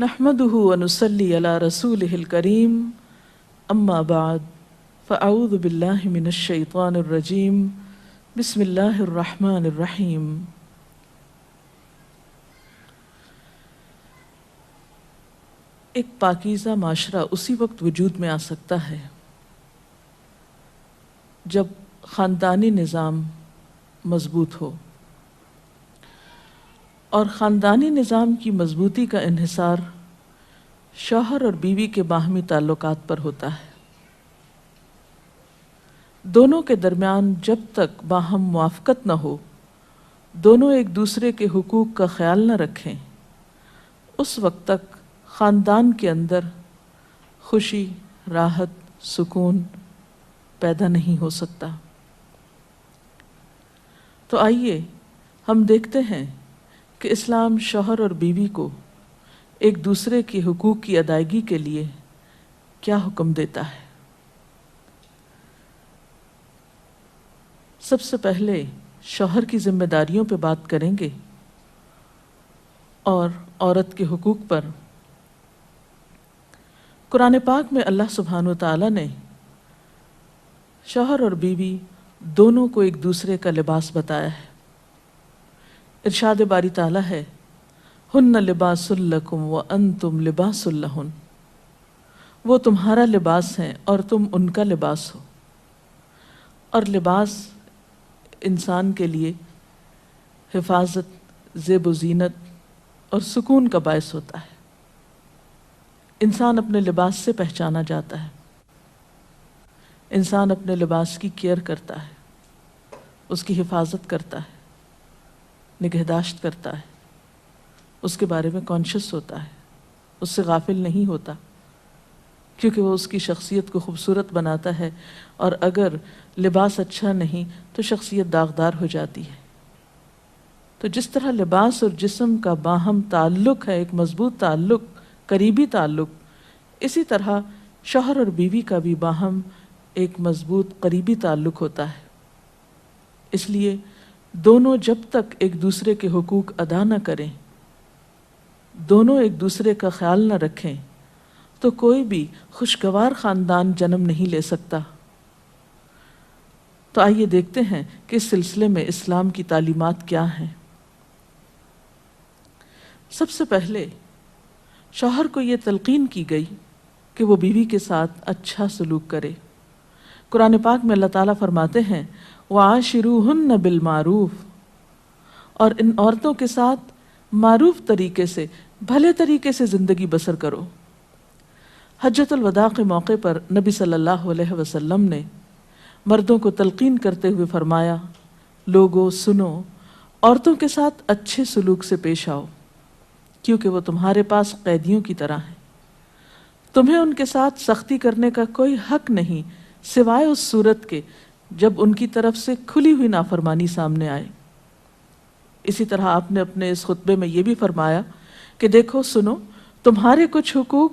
نحمده ونصلي على رسوله الكريم اما بعد فاعوذ بالله من الشیطان الرجیم بسم اللہ الرحمن الرحیم۔ ایک پاکیزہ معاشرہ اسی وقت وجود میں آ سکتا ہے جب خاندانی نظام مضبوط ہو، اور خاندانی نظام کی مضبوطی کا انحصار شوہر اور بیوی کے باہمی تعلقات پر ہوتا ہے۔ دونوں کے درمیان جب تک باہم موافقت نہ ہو، دونوں ایک دوسرے کے حقوق کا خیال نہ رکھیں، اس وقت تک خاندان کے اندر خوشی، راحت، سکون پیدا نہیں ہو سکتا۔ تو آئیے ہم دیکھتے ہیں کہ اسلام شوہر اور بیوی کو ایک دوسرے کے حقوق کی ادائیگی کے لیے کیا حکم دیتا ہے۔ سب سے پہلے شوہر کی ذمہ داریوں پہ بات کریں گے اور عورت کے حقوق پر۔ قرآن پاک میں اللہ سبحانہ وتعالی نے شوہر اور بیوی دونوں کو ایک دوسرے کا لباس بتایا ہے۔ ارشاد باری تعالیٰ ہے، ہن لباس لکم وانتم لباس لہن، وہ تمہارا لباس ہیں اور تم ان کا لباس ہو۔ اور لباس انسان کے لیے حفاظت، زیب و زینت اور سکون کا باعث ہوتا ہے۔ انسان اپنے لباس سے پہچانا جاتا ہے، انسان اپنے لباس کی کیئر کرتا ہے، اس کی حفاظت کرتا ہے، نگہداشت کرتا ہے، اس کے بارے میں کانشیس ہوتا ہے، اس سے غافل نہیں ہوتا، کیونکہ وہ اس کی شخصیت کو خوبصورت بناتا ہے، اور اگر لباس اچھا نہیں تو شخصیت داغدار ہو جاتی ہے۔ تو جس طرح لباس اور جسم کا باہم تعلق ہے، ایک مضبوط تعلق، قریبی تعلق، اسی طرح شوہر اور بیوی کا بھی باہم ایک مضبوط قریبی تعلق ہوتا ہے۔ اس لیے دونوں جب تک ایک دوسرے کے حقوق ادا نہ کریں، دونوں ایک دوسرے کا خیال نہ رکھیں، تو کوئی بھی خوشگوار خاندان جنم نہیں لے سکتا۔ تو آئیے دیکھتے ہیں کہ اس سلسلے میں اسلام کی تعلیمات کیا ہیں۔ سب سے پہلے شوہر کو یہ تلقین کی گئی کہ وہ بیوی کے ساتھ اچھا سلوک کرے۔ قرآن پاک میں اللہ تعالیٰ فرماتے ہیں، وَعَاشِرُوهُنَّ بِالْمَعْرُوفِ، اور ان عورتوں کے ساتھ معروف طریقے سے، بھلے طریقے سے زندگی بسر کرو۔ حجۃ الوداع کے موقع پر نبی صلی اللہ علیہ وسلم نے مردوں کو تلقین کرتے ہوئے فرمایا، لوگو سنو، عورتوں کے ساتھ اچھے سلوک سے پیش آؤ، کیونکہ وہ تمہارے پاس قیدیوں کی طرح ہیں۔ تمہیں ان کے ساتھ سختی کرنے کا کوئی حق نہیں سوائے اس صورت کے جب ان کی طرف سے کھلی ہوئی نافرمانی سامنے آئے۔ اسی طرح آپ نے اپنے اس خطبے میں یہ بھی فرمایا کہ دیکھو سنو، تمہارے کچھ حقوق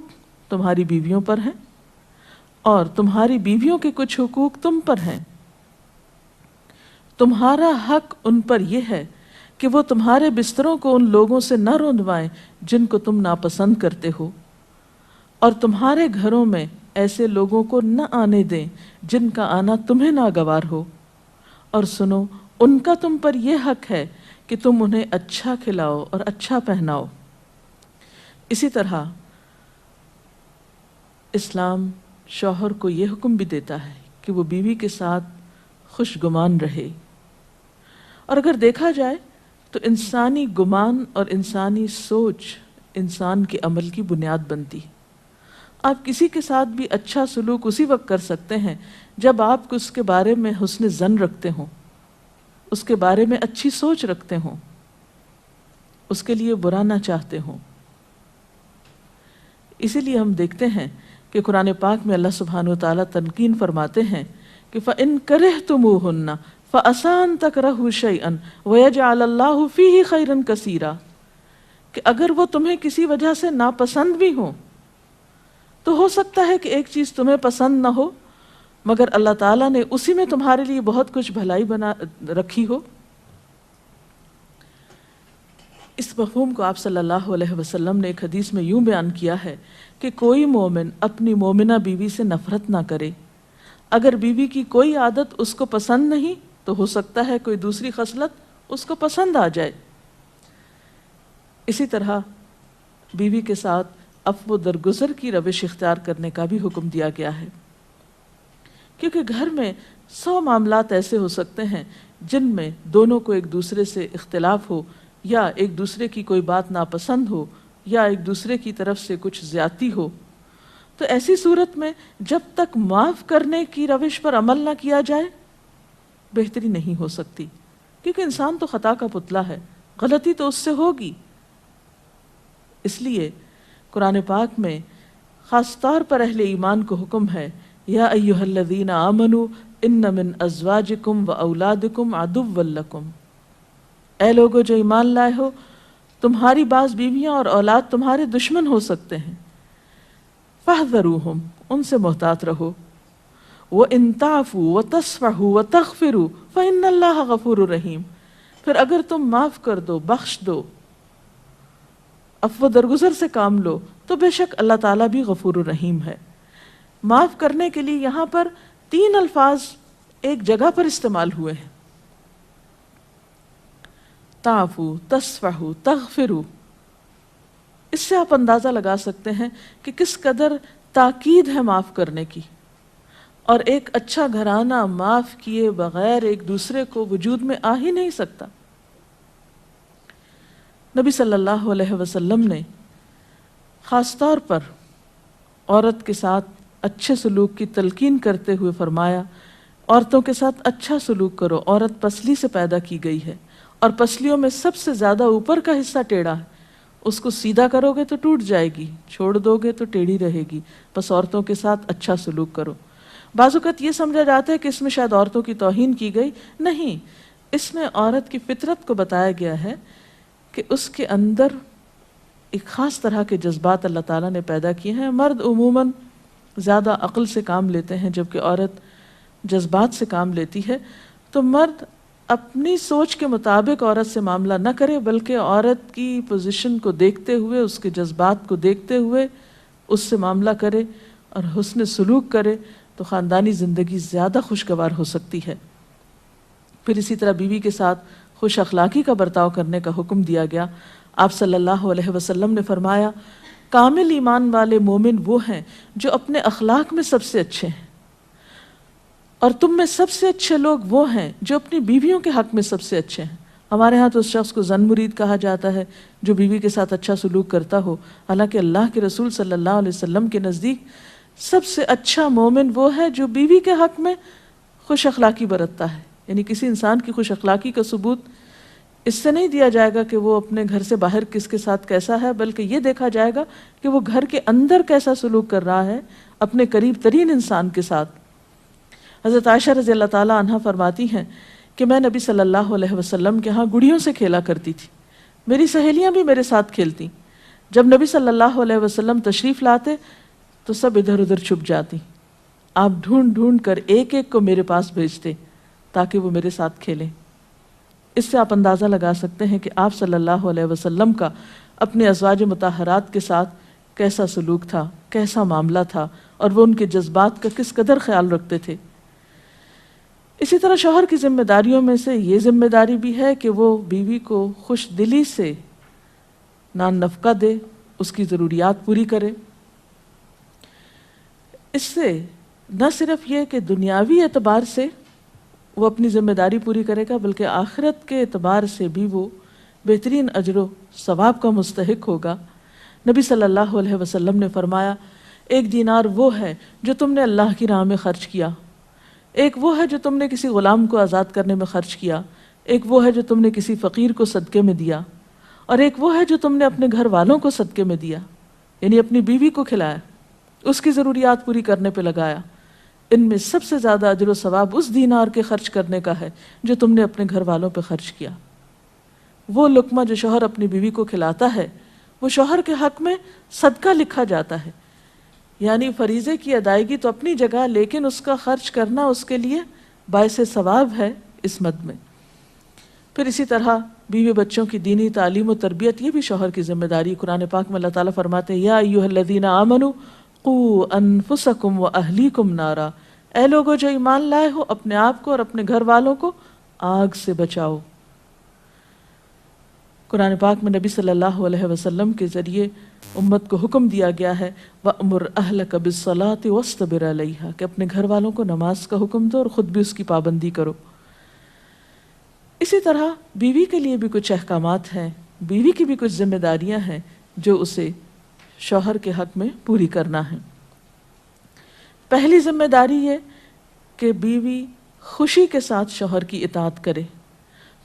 تمہاری بیویوں پر ہیں، اور تمہاری بیویوں کے کچھ حقوق تم پر ہیں۔ تمہارا حق ان پر یہ ہے کہ وہ تمہارے بستروں کو ان لوگوں سے نہ روندوائیں جن کو تم ناپسند کرتے ہو، اور تمہارے گھروں میں ایسے لوگوں کو نہ آنے دیں جن کا آنا تمہیں ناگوار ہو، اور سنو، ان کا تم پر یہ حق ہے کہ تم انہیں اچھا کھلاؤ اور اچھا پہناؤ۔ اسی طرح اسلام شوہر کو یہ حکم بھی دیتا ہے کہ وہ بیوی کے ساتھ خوش گمان رہے۔ اور اگر دیکھا جائے تو انسانی گمان اور انسانی سوچ انسان کے عمل کی بنیاد بنتی ہے۔ آپ کسی کے ساتھ بھی اچھا سلوک اسی وقت کر سکتے ہیں جب آپ اس کے بارے میں حسن ظن رکھتے ہوں، اس کے بارے میں اچھی سوچ رکھتے ہوں، اس کے لیے برا نہ چاہتے ہوں۔ اسی لیے ہم دیکھتے ہیں کہ قرآن پاک میں اللہ سبحانہ وتعالیٰ تنقین فرماتے ہیں کہ فَإِن كَرِهْتُمُوهُنَّ فَعَسَىٰ أَن تَكْرَهُوا شَيْئًا وَيَجْعَلَ اللَّهُ فِيهِ خَيْرًا كَثِيرًا، کہ اگر وہ تمہیں کسی وجہ سے ناپسند بھی ہوں تو ہو سکتا ہے کہ ایک چیز تمہیں پسند نہ ہو، مگر اللہ تعالیٰ نے اسی میں تمہارے لیے بہت کچھ بھلائی بنا رکھی ہو۔ اس مفہوم کو آپ صلی اللہ علیہ وسلم نے ایک حدیث میں یوں بیان کیا ہے کہ کوئی مومن اپنی مومنہ بیوی سے نفرت نہ کرے، اگر بیوی کی کوئی عادت اس کو پسند نہیں تو ہو سکتا ہے کوئی دوسری خصلت اس کو پسند آ جائے۔ اسی طرح بیوی کے ساتھ عفو درگزر کی روش اختیار کرنے کا بھی حکم دیا گیا ہے، کیونکہ گھر میں 100 معاملات ایسے ہو سکتے ہیں جن میں دونوں کو ایک دوسرے سے اختلاف ہو، یا ایک دوسرے کی کوئی بات ناپسند ہو، یا ایک دوسرے کی طرف سے کچھ زیادتی ہو۔ تو ایسی صورت میں جب تک معاف کرنے کی روش پر عمل نہ کیا جائے بہتری نہیں ہو سکتی، کیونکہ انسان تو خطا کا پتلا ہے، غلطی تو اس سے ہوگی۔ اس لیے قرآن پاک میں خاص طور پر اہل ایمان کو حکم ہے، یا ایھا الذین آمنوا ان من ازواجکم و اولادکم عدوا لکم، اے لوگو جو ایمان لائے ہو، تمہاری بعض بیویاں اور اولاد تمہارے دشمن ہو سکتے ہیں، فاحذروہم، ان سے محتاط رہو، وَإِن تَعْفُوا وَتَصْفَحُوا وَتَغْفِرُوا فَإِنَّ اللَّهَ غَفُورٌ رَحِيمٌ، پھر اگر تم معاف کر دو، بخش دو، عفو درگزر سے کام لو، تو بے شک اللہ تعالیٰ بھی غفور الرحیم ہے۔ معاف کرنے کے لیے یہاں پر 3 الفاظ ایک جگہ پر استعمال ہوئے ہیں، تعفو، تصفحو، تغفرو۔ اس سے آپ اندازہ لگا سکتے ہیں کہ کس قدر تاکید ہے معاف کرنے کی، اور ایک اچھا گھرانہ معاف کیے بغیر ایک دوسرے کو وجود میں آ ہی نہیں سکتا۔ نبی صلی اللہ علیہ وسلم نے خاص طور پر عورت کے ساتھ اچھے سلوک کی تلقین کرتے ہوئے فرمایا، عورتوں کے ساتھ اچھا سلوک کرو، عورت پسلی سے پیدا کی گئی ہے، اور پسلیوں میں سب سے زیادہ اوپر کا حصہ ٹیڑھا ہے، اس کو سیدھا کرو گے تو ٹوٹ جائے گی، چھوڑ دو گے تو ٹیڑھی رہے گی، بس عورتوں کے ساتھ اچھا سلوک کرو۔ بعض اوقات یہ سمجھا جاتا ہے کہ اس میں شاید عورتوں کی توہین کی گئی، نہیں، اس میں عورت کی فطرت کو بتایا گیا ہے کہ اس کے اندر ایک خاص طرح کے جذبات اللہ تعالیٰ نے پیدا کیے ہیں۔ مرد عموماً زیادہ عقل سے کام لیتے ہیں جبکہ عورت جذبات سے کام لیتی ہے، تو مرد اپنی سوچ کے مطابق عورت سے معاملہ نہ کرے، بلکہ عورت کی پوزیشن کو دیکھتے ہوئے، اس کے جذبات کو دیکھتے ہوئے اس سے معاملہ کرے اور حسن سلوک کرے، تو خاندانی زندگی زیادہ خوشگوار ہو سکتی ہے۔ پھر اسی طرح بیوی کے ساتھ خوش اخلاقی کا برتاؤ کرنے کا حکم دیا گیا۔ آپ صلی اللہ علیہ وسلم نے فرمایا، کامل ایمان والے مومن وہ ہیں جو اپنے اخلاق میں سب سے اچھے ہیں، اور تم میں سب سے اچھے لوگ وہ ہیں جو اپنی بیویوں کے حق میں سب سے اچھے ہیں۔ ہمارے ہاں تو اس شخص کو زن مرید کہا جاتا ہے جو بیوی کے ساتھ اچھا سلوک کرتا ہو، حالانکہ اللہ کے رسول صلی اللہ علیہ وسلم کے نزدیک سب سے اچھا مومن وہ ہے جو بیوی کے حق میں خوش اخلاقی برتتا ہے۔ یعنی کسی انسان کی خوش اخلاقی کا ثبوت اس سے نہیں دیا جائے گا کہ وہ اپنے گھر سے باہر کس کے ساتھ کیسا ہے، بلکہ یہ دیکھا جائے گا کہ وہ گھر کے اندر کیسا سلوک کر رہا ہے اپنے قریب ترین انسان کے ساتھ۔ حضرت عائشہ رضی اللہ تعالیٰ عنہا فرماتی ہیں کہ میں نبی صلی اللہ علیہ وسلم کے ہاں گڑیوں سے کھیلا کرتی تھی، میری سہیلیاں بھی میرے ساتھ کھیلتی، جب نبی صلی اللہ علیہ وسلم تشریف لاتے تو سب ادھر ادھر چھپ جاتی، آپ ڈھونڈ ڈھونڈ کر ایک ایک کو میرے پاس بھیجتے تاکہ وہ میرے ساتھ کھیلیں۔ اس سے آپ اندازہ لگا سکتے ہیں کہ آپ صلی اللہ علیہ وسلم کا اپنے ازواج مطہرات کے ساتھ کیسا سلوک تھا، کیسا معاملہ تھا، اور وہ ان کے جذبات کا کس قدر خیال رکھتے تھے۔ اسی طرح شوہر کی ذمہ داریوں میں سے یہ ذمہ داری بھی ہے کہ وہ بیوی کو خوش دلی سے نان نفقہ دے، اس کی ضروریات پوری کرے۔ اس سے نہ صرف یہ کہ دنیاوی اعتبار سے وہ اپنی ذمہ داری پوری کرے گا، بلکہ آخرت کے اعتبار سے بھی وہ بہترین اجر و ثواب کا مستحق ہوگا۔ نبی صلی اللہ علیہ وسلم نے فرمایا، 1 دینار وہ ہے جو تم نے اللہ کی راہ میں خرچ کیا، ایک وہ ہے جو تم نے کسی غلام کو آزاد کرنے میں خرچ کیا، ایک وہ ہے جو تم نے کسی فقیر کو صدقے میں دیا، اور ایک وہ ہے جو تم نے اپنے گھر والوں کو صدقے میں دیا، یعنی اپنی بیوی کو کھلایا، اس کی ضروریات پوری کرنے پہ لگایا۔ ان میں سب سے زیادہ اجر و ثواب اس دینار کے خرچ کرنے کا ہے جو تم نے اپنے گھر والوں پہ خرچ کیا۔ وہ لقمہ جو شوہر اپنی بیوی کو کھلاتا ہے وہ شوہر کے حق میں صدقہ لکھا جاتا ہے، یعنی فریضے کی ادائیگی تو اپنی جگہ، لیکن اس کا خرچ کرنا اس کے لیے باعث ثواب ہے اس مد میں۔ پھر اسی طرح بیوی بچوں کی دینی تعلیم و تربیت یہ بھی شوہر کی ذمہ داری. قرآن پاک میں اللہ تعالیٰ فرماتے ہیں یا ایھا الذین آمنوا قوا انفسکم واہلیکم نارا، اے لوگو جو ایمان لائے ہو اپنے آپ کو اور اپنے گھر والوں کو آگ سے بچاؤ. قرآن پاک میں نبی صلی اللہ علیہ وسلم کے ذریعے امت کو حکم دیا گیا ہے وَأْمُرْ أَهْلَكَ بِالصَّلَاةِ وَاصْطَبِرْ عَلَيْهَا، کہ اپنے گھر والوں کو نماز کا حکم دو اور خود بھی اس کی پابندی کرو. اسی طرح بیوی کے لیے بھی کچھ احکامات ہیں، بیوی کی بھی کچھ ذمہ داریاں ہیں جو اسے شوہر کے حق میں پوری کرنا ہے. پہلی ذمہ داری یہ کہ بیوی خوشی کے ساتھ شوہر کی اطاعت کرے.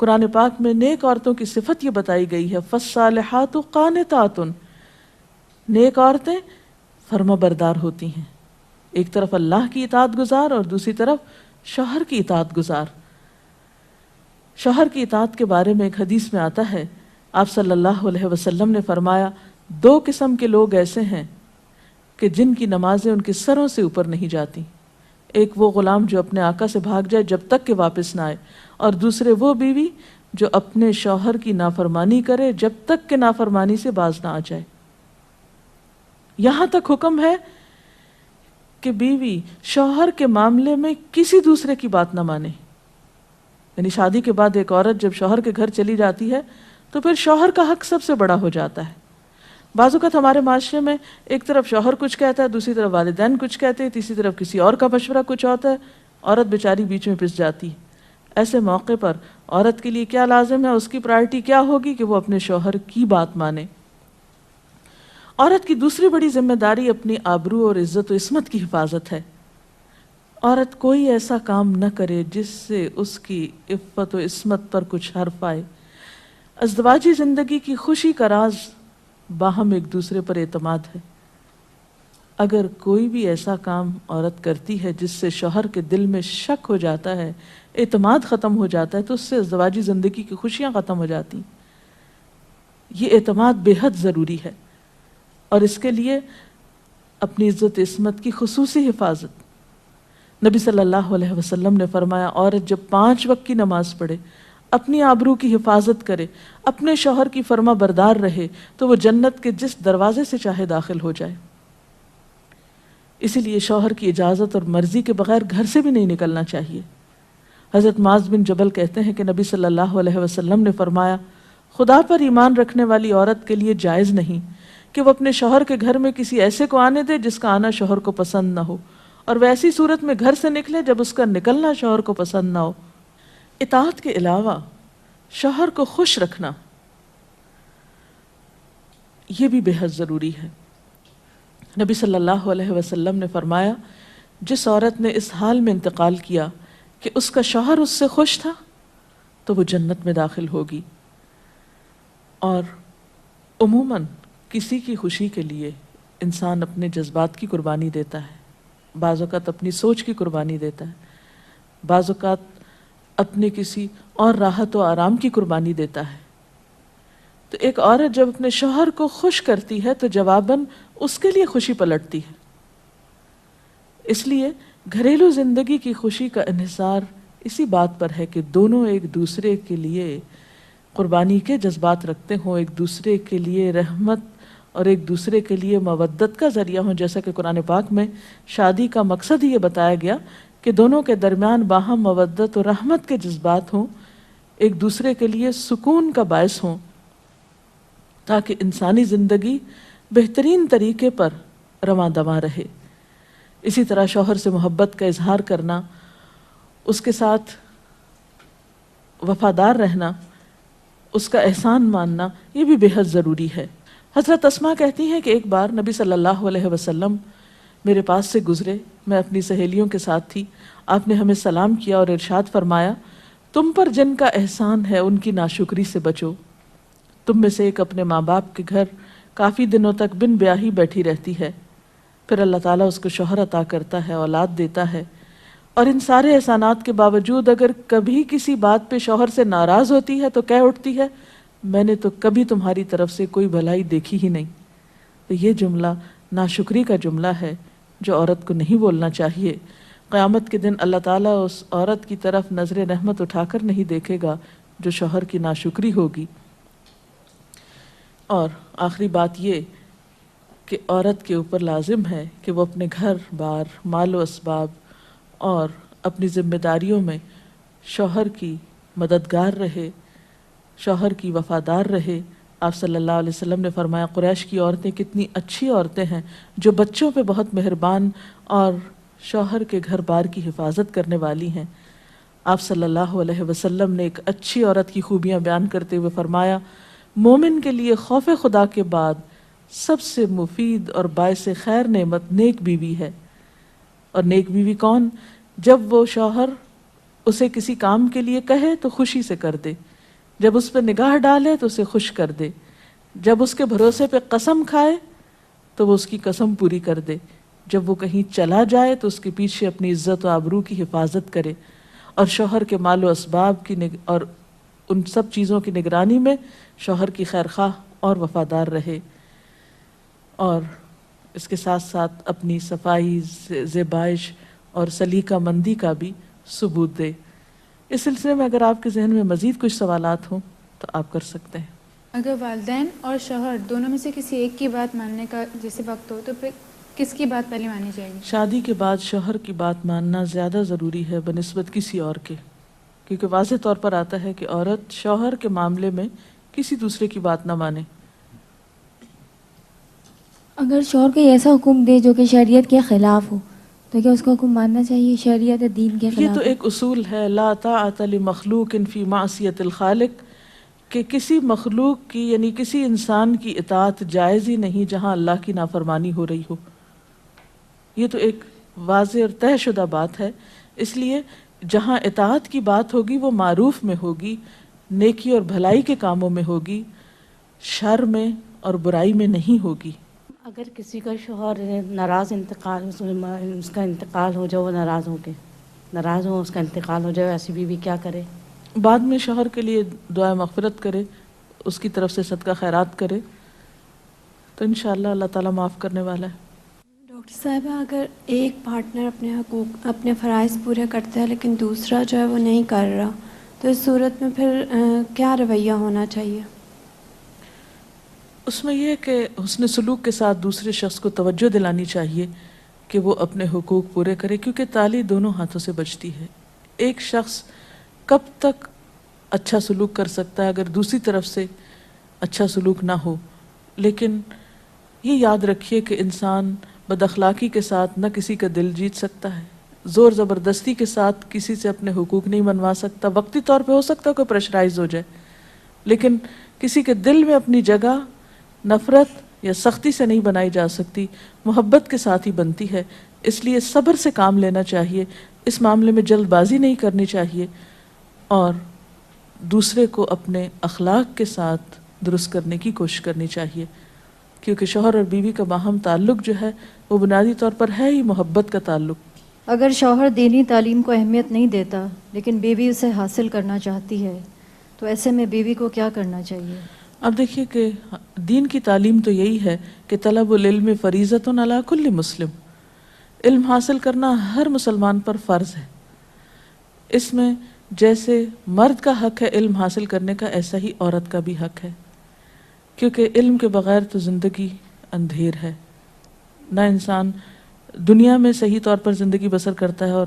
قرآن پاک میں نیک عورتوں کی صفت یہ بتائی گئی ہے فالصالحات قانتات، نیک عورتیں فرما بردار ہوتی ہیں، ایک طرف اللہ کی اطاعت گزار اور دوسری طرف شوہر کی اطاعت گزار. شوہر کی اطاعت کے بارے میں ایک حدیث میں آتا ہے آپ صلی اللہ علیہ وسلم نے فرمایا 2 قسم کے لوگ ایسے ہیں کہ جن کی نمازیں ان کے سروں سے اوپر نہیں جاتی. ایک وہ غلام جو اپنے آقا سے بھاگ جائے جب تک کہ واپس نہ آئے، اور دوسرے وہ بیوی جو اپنے شوہر کی نافرمانی کرے جب تک کہ نافرمانی سے باز نہ آ جائے. یہاں تک حکم ہے کہ بیوی شوہر کے معاملے میں کسی دوسرے کی بات نہ مانے. یعنی شادی کے بعد ایک عورت جب شوہر کے گھر چلی جاتی ہے تو پھر شوہر کا حق سب سے بڑا ہو جاتا ہے. بعض اوقات ہمارے معاشرے میں ایک طرف شوہر کچھ کہتا ہے، دوسری طرف والدین کچھ کہتے ہیں، تیسری طرف کسی اور کا مشورہ کچھ ہوتا ہے، عورت بیچاری بیچ میں پس جاتی ہے. ایسے موقع پر عورت کے لیے کیا لازم ہے، اس کی پرائرٹی کیا ہوگی کہ وہ اپنے شوہر کی بات مانے. عورت کی دوسری بڑی ذمہ داری اپنی آبرو اور عزت و عصمت کی حفاظت ہے. عورت کوئی ایسا کام نہ کرے جس سے اس کی عفت و عصمت پر کچھ حرف آئے. ازدواجی زندگی کی خوشی کا راز باہم ایک دوسرے پر اعتماد ہے. اگر کوئی بھی ایسا کام عورت کرتی ہے جس سے شوہر کے دل میں شک ہو جاتا ہے، اعتماد ختم ہو جاتا ہے، تو اس سے ازدواجی زندگی کی خوشیاں ختم ہو جاتی. یہ اعتماد بے حد ضروری ہے اور اس کے لیے اپنی عزت عصمت کی خصوصی حفاظت. نبی صلی اللہ علیہ وسلم نے فرمایا عورت جب 5 وقت کی نماز پڑھے، اپنی آبرو کی حفاظت کرے، اپنے شوہر کی فرما بردار رہے تو وہ جنت کے جس دروازے سے چاہے داخل ہو جائے. اسی لیے شوہر کی اجازت اور مرضی کے بغیر گھر سے بھی نہیں نکلنا چاہیے. حضرت معاذ بن جبل کہتے ہیں کہ نبی صلی اللہ علیہ وسلم نے فرمایا خدا پر ایمان رکھنے والی عورت کے لیے جائز نہیں کہ وہ اپنے شوہر کے گھر میں کسی ایسے کو آنے دے جس کا آنا شوہر کو پسند نہ ہو، اور وہ ایسی صورت میں گھر سے نکلے جب اس کا نکلنا شوہر کو پسند نہ ہو. اطاعت کے علاوہ شوہر کو خوش رکھنا یہ بھی بے حد ضروری ہے. نبی صلی اللہ علیہ وسلم نے فرمایا جس عورت نے اس حال میں انتقال کیا کہ اس کا شوہر اس سے خوش تھا تو وہ جنت میں داخل ہوگی. اور عموماً کسی کی خوشی کے لیے انسان اپنے جذبات کی قربانی دیتا ہے، بعض اوقات اپنی سوچ کی قربانی دیتا ہے، بعض اوقات اپنے کسی اور راحت و آرام کی قربانی دیتا ہے. تو ایک عورت جب اپنے شوہر کو خوش کرتی ہے تو جواباً اس کے لیے خوشی پلٹتی ہے. اس لیے گھریلو زندگی کی خوشی کا انحصار اسی بات پر ہے کہ دونوں ایک دوسرے کے لیے قربانی کے جذبات رکھتے ہوں، ایک دوسرے کے لیے رحمت اور ایک دوسرے کے لیے مودت کا ذریعہ ہوں. جیسا کہ قرآن پاک میں شادی کا مقصد ہی یہ بتایا گیا کہ دونوں کے درمیان باہم مودت اور رحمت کے جذبات ہوں، ایک دوسرے کے لیے سکون کا باعث ہوں، تاکہ انسانی زندگی بہترین طریقے پر رواں دواں رہے. اسی طرح شوہر سے محبت کا اظہار کرنا، اس کے ساتھ وفادار رہنا، اس کا احسان ماننا یہ بھی بے حد ضروری ہے. حضرت اسماء کہتی ہیں کہ ایک بار نبی صلی اللہ علیہ وسلم میرے پاس سے گزرے، میں اپنی سہیلیوں کے ساتھ تھی. آپ نے ہمیں سلام کیا اور ارشاد فرمایا تم پر جن کا احسان ہے ان کی ناشکری سے بچو. تم میں سے ایک اپنے ماں باپ کے گھر کافی دنوں تک بن بیاہی بیٹھی رہتی ہے، پھر اللہ تعالیٰ اس کو شوہر عطا کرتا ہے، اولاد دیتا ہے، اور ان سارے احسانات کے باوجود اگر کبھی کسی بات پہ شوہر سے ناراض ہوتی ہے تو کہہ اٹھتی ہے میں نے تو کبھی تمہاری طرف سے کوئی بھلائی دیکھی ہی نہیں. تو یہ جملہ ناشکری کا جملہ ہے جو عورت کو نہیں بولنا چاہیے. قیامت کے دن اللہ تعالیٰ اس عورت کی طرف نظر رحمت اٹھا کر نہیں دیکھے گا جو شوہر کی ناشکری ہوگی۔ اور آخری بات یہ کہ عورت کے اوپر لازم ہے کہ وہ اپنے گھر بار، مال و اسباب اور اپنی ذمہ داریوں میں شوہر کی مددگار رہے، شوہر کی وفادار رہے۔ آپ صلی اللہ علیہ وسلم نے فرمایا قریش کی عورتیں کتنی اچھی عورتیں ہیں جو بچوں پہ بہت مہربان اور شوہر کے گھر بار کی حفاظت کرنے والی ہیں۔ آپ صلی اللہ علیہ وسلم نے ایک اچھی عورت کی خوبیاں بیان کرتے ہوئے فرمایا مومن کے لیے خوف خدا کے بعد سب سے مفید اور باعث خیر نعمت نیک بیوی ہے۔ اور نیک بیوی کون؟ جب وہ شوہر اسے کسی کام کے لیے کہے تو خوشی سے کر دے، جب اس پہ نگاہ ڈالے تو اسے خوش کر دے، جب اس کے بھروسے پہ قسم کھائے تو وہ اس کی قسم پوری کر دے، جب وہ کہیں چلا جائے تو اس کے پیچھے اپنی عزت و آبرو کی حفاظت کرے، اور شوہر کے مال و اسباب کی اور ان سب چیزوں کی نگرانی میں شوہر کی خیر خواہ اور وفادار رہے، اور اس کے ساتھ ساتھ اپنی صفائی، زیبائش اور سلیقہ مندی کا بھی ثبوت دے۔ اس سلسلے میں اگر آپ کے ذہن میں مزید کچھ سوالات ہوں تو آپ کر سکتے ہیں۔ اگر والدین اور شوہر دونوں میں سے کسی ایک کی بات ماننے کا جیسے وقت ہو تو پھر کس کی بات پہلے مانی جائے گی؟ شادی کے بعد شوہر کی بات ماننا زیادہ ضروری ہے بنسبت کسی اور کے، کیونکہ واضح طور پر آتا ہے کہ عورت شوہر کے معاملے میں کسی دوسرے کی بات نہ مانے۔ اگر شوہر کوئی ایسا حکم دے جو کہ شریعت کے خلاف ہو تو کیا اس کا حکم ماننا چاہیے؟ شریعت دین کے خلاف؟ یہ تو ایک اصول ہے، لا طاعت لمخلوق فی معصیت الخالق، کہ کسی مخلوق کی یعنی کسی انسان کی اطاعت جائز ہی نہیں جہاں اللہ کی نافرمانی ہو رہی ہو۔ یہ تو ایک واضح اور طے شدہ بات ہے، اس لیے جہاں اطاعت کی بات ہوگی وہ معروف میں ہوگی، نیکی اور بھلائی کے کاموں میں ہوگی، شر میں اور برائی میں نہیں ہوگی۔ اگر کسی کا شوہر ناراض اس کا انتقال ہو جائے، وہ ناراض ہو اس کا انتقال ہو جائے، ایسی بیوی کیا کرے؟ بعد میں شوہر کے لیے دعا مغفرت کرے، اس کی طرف سے صدقہ خیرات کرے تو انشاءاللہ اللہ تعالیٰ معاف کرنے والا ہے۔ ڈاکٹر صاحبہ، اگر ایک پارٹنر اپنے حقوق، اپنے فرائض پورے کرتا ہے لیکن دوسرا جو ہے وہ نہیں کر رہا، تو اس صورت میں پھر کیا رویہ ہونا چاہیے؟ اس میں یہ ہے کہ حسن سلوک کے ساتھ دوسرے شخص کو توجہ دلانی چاہیے کہ وہ اپنے حقوق پورے کرے، کیونکہ تالی دونوں ہاتھوں سے بجتی ہے۔ ایک شخص کب تک اچھا سلوک کر سکتا ہے اگر دوسری طرف سے اچھا سلوک نہ ہو؟ لیکن یہ یاد رکھیے کہ انسان بد اخلاقی کے ساتھ نہ کسی کا دل جیت سکتا ہے، زور زبردستی کے ساتھ کسی سے اپنے حقوق نہیں منوا سکتا۔ وقتی طور پہ ہو سکتا ہے کوئی پریشرائز ہو جائے، لیکن کسی کے دل میں اپنی جگہ نفرت یا سختی سے نہیں بنائی جا سکتی، محبت کے ساتھ ہی بنتی ہے۔ اس لیے صبر سے کام لینا چاہیے، اس معاملے میں جلد بازی نہیں کرنی چاہیے، اور دوسرے کو اپنے اخلاق کے ساتھ درست کرنے کی کوشش کرنی چاہیے، کیونکہ شوہر اور بیوی کا باہم تعلق جو ہے وہ بنیادی طور پر ہے ہی محبت کا تعلق۔ اگر شوہر دینی تعلیم کو اہمیت نہیں دیتا لیکن بیوی اسے حاصل کرنا چاہتی ہے تو ایسے میں بیوی کو کیا کرنا چاہیے؟ اب دیکھیے کہ دین کی تعلیم تو یہی ہے کہ طلب العلم فریضۃ علی کل مسلم، علم حاصل کرنا ہر مسلمان پر فرض ہے۔ اس میں جیسے مرد کا حق ہے علم حاصل کرنے کا، ایسا ہی عورت کا بھی حق ہے، کیونکہ علم کے بغیر تو زندگی اندھیر ہے۔ نہ انسان دنیا میں صحیح طور پر زندگی بسر کرتا ہے اور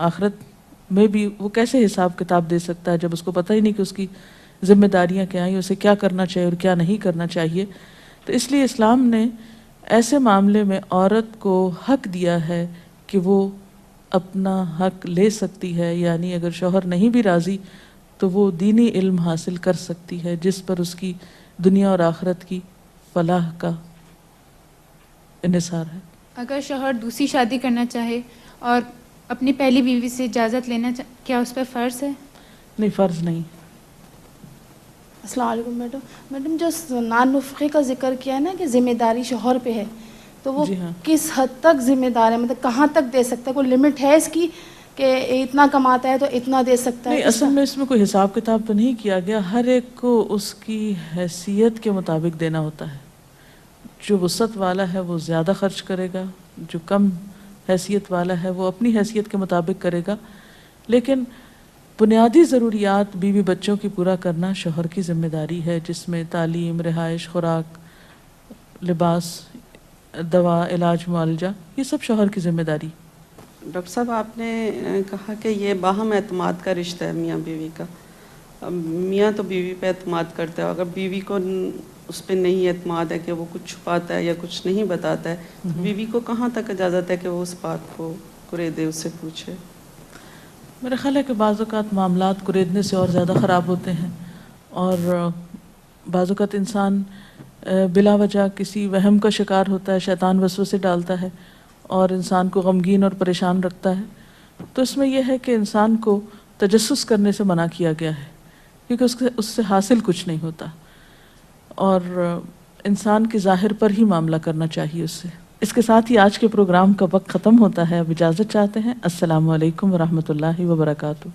آخرت میں بھی وہ کیسے حساب کتاب دے سکتا ہے جب اس کو پتہ ہی نہیں کہ اس کی ذمہ داریاں کیا ہیں، اسے کیا کرنا چاہیے اور کیا نہیں کرنا چاہیے۔ تو اس لیے اسلام نے ایسے معاملے میں عورت کو حق دیا ہے کہ وہ اپنا حق لے سکتی ہے، یعنی اگر شوہر نہیں بھی راضی تو وہ دینی علم حاصل کر سکتی ہے جس پر اس کی دنیا اور آخرت کی فلاح کا انحصار ہے۔ اگر شوہر دوسری شادی کرنا چاہے اور اپنی پہلی بیوی سے اجازت لینا کیا اس پہ فرض ہے؟ نہیں، فرض نہیں۔ السلام علیکم میڈم جو نان نفقے کا ذکر کیا ہے نا کہ ذمہ داری شوہر پہ ہے، تو وہ جی ہاں، کس حد تک ذمہ دار ہے، مطلب کہاں تک دے سکتا ہے؟ کوئی لمٹ ہے اس کی کہ اتنا کماتا ہے تو اتنا دے سکتا ہے؟ نہیں، اصل میں اس میں کوئی حساب کتاب تو نہیں کیا گیا، ہر ایک کو اس کی حیثیت کے مطابق دینا ہوتا ہے۔ جو وسعت والا ہے وہ زیادہ خرچ کرے گا، جو کم حیثیت والا ہے وہ اپنی حیثیت کے مطابق کرے گا، لیکن بنیادی ضروریات بیوی بچوں کی پورا کرنا شوہر کی ذمہ داری ہے، جس میں تعلیم، رہائش، خوراک، لباس، دوا، علاج، معالجہ، یہ سب شوہر کی ذمہ داری۔ ڈاکٹر صاحب آپ نے کہا کہ یہ باہم اعتماد کا رشتہ ہے میاں بیوی کا. میاں تو بیوی پہ اعتماد کرتا ہے، اگر بیوی کو اس پہ نہیں اعتماد ہے کہ وہ کچھ چھپاتا ہے یا کچھ نہیں بتاتا ہے تو بیوی کو کہاں تک اجازت ہے کہ وہ اس بات کو کریدے، اس سے پوچھے؟ میرا خیال ہے کہ بعض اوقات معاملات کریدنے سے اور زیادہ خراب ہوتے ہیں، اور بعض اوقات انسان بلا وجہ کسی وہم کا شکار ہوتا ہے، شیطان وسوسے ڈالتا ہے اور انسان کو غمگین اور پریشان رکھتا ہے۔ تو اس میں یہ ہے کہ انسان کو تجسس کرنے سے منع کیا گیا ہے، کیونکہ اس سے حاصل کچھ نہیں ہوتا، اور انسان کے ظاہر پر ہی معاملہ کرنا چاہیے اس سے۔ اس کے ساتھ ہی آج کے پروگرام کا وقت ختم ہوتا ہے، اب اجازت چاہتے ہیں۔ السلام علیکم ورحمۃ اللہ وبرکاتہ۔